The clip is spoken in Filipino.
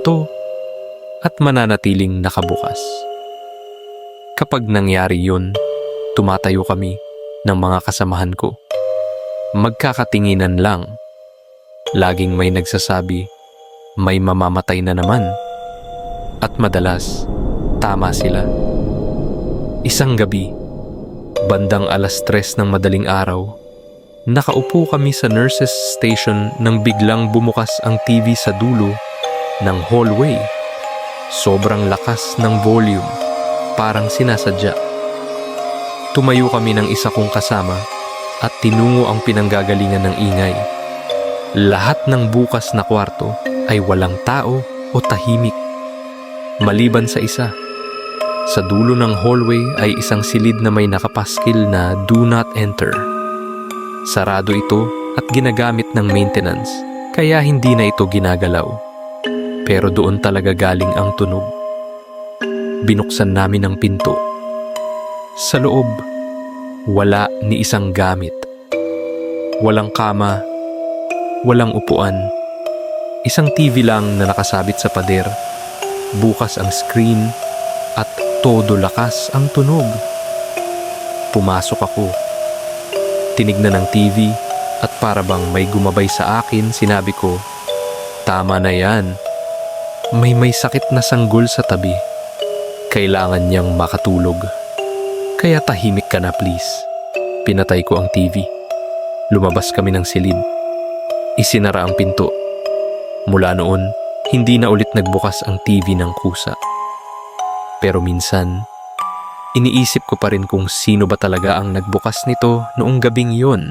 to at mananatiling nakabukas. Kapag nangyari yun, tumatayo kami ng mga kasamahan ko. Magkakatinginan lang. Laging may nagsasabi, may mamamatay na naman. At madalas, tama sila. Isang gabi, bandang 3:00 ng madaling araw, nakaupo kami sa nurses station nang biglang bumukas ang TV sa dulo ng hallway. Sobrang lakas ng volume, parang sinasadya. Tumayo kami ng isa kong kasama at tinungo ang pinanggagalingan ng ingay. Lahat ng bukas na kwarto ay walang tao o tahimik. Maliban sa isa. Sa dulo ng hallway ay isang silid na may nakapaskil na "Do Not Enter". Sarado ito at ginagamit ng maintenance, kaya hindi na ito ginagalaw. Pero doon talaga galing ang tunog. Binuksan namin ang pinto. Sa loob, wala ni isang gamit. Walang kama, walang upuan. Isang TV lang na nakasabit sa pader. Bukas ang screen at todo lakas ang tunog. Pumasok ako. Tinignan ng TV at para bang may gumabay sa akin, sinabi ko, "Tama na yan. May sakit na sanggol sa tabi. Kailangan niyang makatulog. Kaya tahimik ka na please." Pinatay ko ang TV. Lumabas kami ng silid. Isinara ang pinto. Mula noon, hindi na ulit nagbukas ang TV ng kusa. Pero minsan, iniisip ko pa rin kung sino ba talaga ang nagbukas nito noong gabing yon.